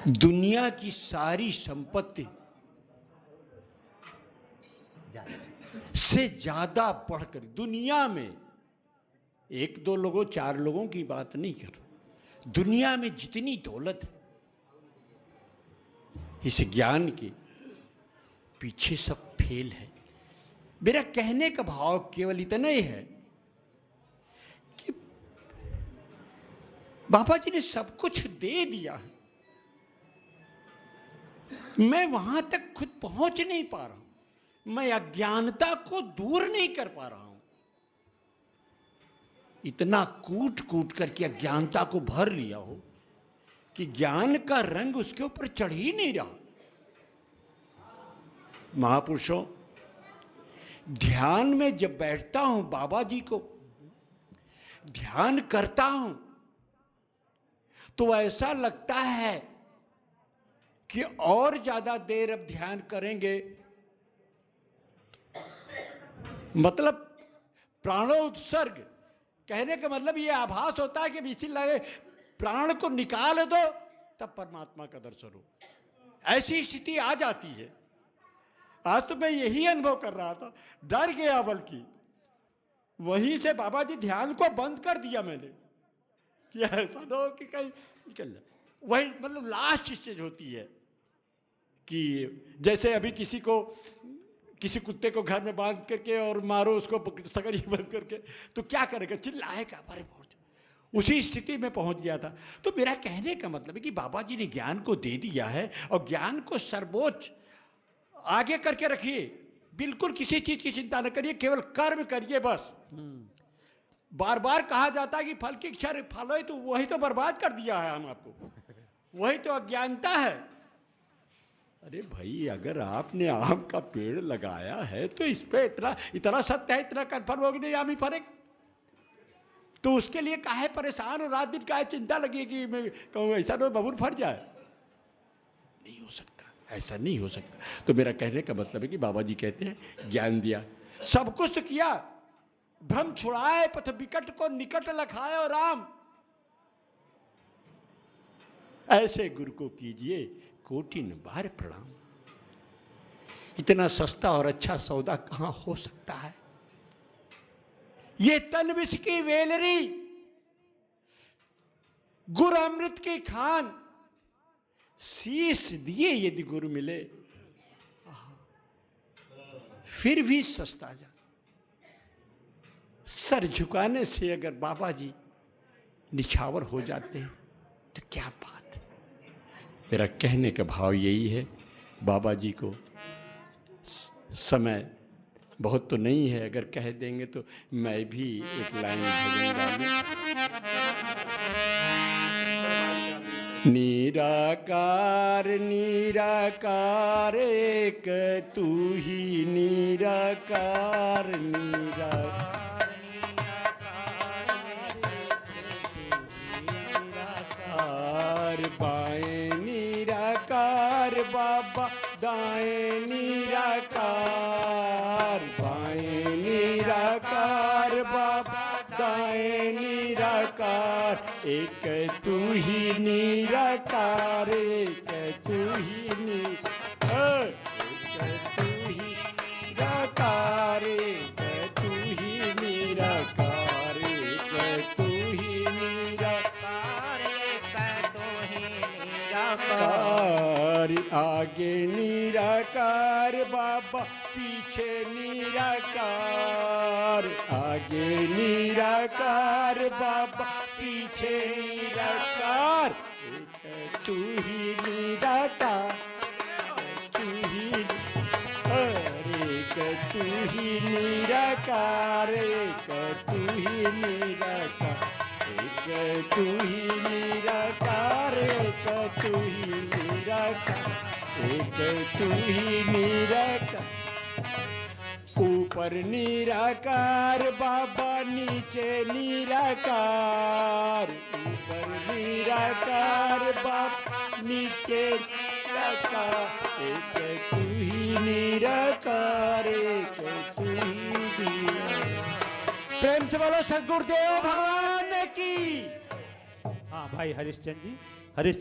दुनिया की सारी संपत्ति से ज्यादा बढ़कर, दुनिया में एक दो लोगों चार लोगों की बात नहीं कर, दुनिया में जितनी दौलत है, इस ज्ञान के पीछे सब फेल है। मेरा कहने का भाव केवल इतना ही है कि बाबा जी ने सब कुछ दे दिया है, मैं वहां तक खुद पहुंच नहीं पा रहा हूं, मैं अज्ञानता को दूर नहीं कर पा रहा हूं। इतना कूट कूट करके अज्ञानता को भर लिया हो कि ज्ञान का रंग उसके ऊपर चढ़ ही नहीं रहा। महापुरुषों, ध्यान में जब बैठता हूं, बाबा जी को ध्यान करता हूं, तो ऐसा लगता है कि और ज्यादा देर अब ध्यान करेंगे, मतलब प्राणोत्सर्ग कहने का मतलब ये आभास होता है कि इसी लगे प्राण को निकाल दो तब परमात्मा का दर्शन हो, ऐसी स्थिति आ जाती है। आज तो मैं यही अनुभव कर रहा था, डर गया, बल्कि वहीं से बाबा जी ध्यान को बंद कर दिया मैंने कि ऐसा ना हो कि कहीं निकल जाए। वही मतलब लास्ट स्टेज होती है कि जैसे अभी किसी कुत्ते को घर में बांध करके और मारो उसको सकरी बंद करके, तो क्या करेगा, चिल्लाएगा, अरे बहुत। उसी स्थिति में पहुंच गया था। तो मेरा कहने का मतलब है कि बाबा जी ने ज्ञान को दे दिया है और ज्ञान को सर्वोच्च आगे करके रखिए, बिल्कुल किसी चीज की चिंता न करिए, केवल कर्म करिए बस। बार बार कहा जाता है कि फल की इच्छा, फल है तो वही तो बर्बाद कर दिया है हम आपको, वही तो अज्ञानता है। अरे भाई, अगर आपने आम का पेड़ लगाया है तो इस पे इतना सत्य है, इतना कन्फर्म होगी नहीं आम ही फरेगा, तो उसके लिए काहे परेशान और रात दिन काहे चिंता लगी कि मैं कहूँ ऐसा तो बबूर फट जाए। नहीं हो सकता, ऐसा नहीं हो सकता। तो मेरा कहने का मतलब है कि बाबा जी कहते हैं ज्ञान दिया, सब कुछ किया, भ्रम छुड़ाए, पथ विकट को निकट लखाए और राम, ऐसे गुरु को कीजिए कोटिन बार प्रणाम। इतना सस्ता और अच्छा सौदा कहां हो सकता है। ये तन विष की वेलरी, गुरु अमृत की खान, शीश दिए यदि गुरु मिले फिर भी सस्ता जा। सर झुकाने से अगर बाबा जी निछावर हो जाते हैं तो क्या बात है। मेरा कहने का भाव यही है, बाबा जी को समय बहुत तो नहीं है, अगर कह देंगे तो मैं भी एक लाइन भजन गाऊं। निराकार निराकार एक तू ही निराकार, निराकार बाएं निराकार बाबा, दाएं निराकार, बाएं निराकार बाबा, दाएं निराकार, एक तू ही निराकार, एक तू ही निराकार, एक तू ही निराकार, एक तू ही निराकार, आगे निराकार बाबा, पीछे निराकार, आगे निराकार बाबा, पीछे निराकार, एक तू ही निराकार, तू ही, एक तू ही निराकार, एक तू ही निराकार, एक तू ही निराकार, एक तू ही निराकार, एक तू ही निराकार। ऊपर निराकार बाबा, नीचे निराकार, ऊपर निराकार बाबा, नीचे निराकार, एक तू ही निराकार, एक तू ही निराकार। प्रेम से बोलो सद्गुरुदेव भगवान की। हाँ। भाई हरिश्चंद्र जी, हरीश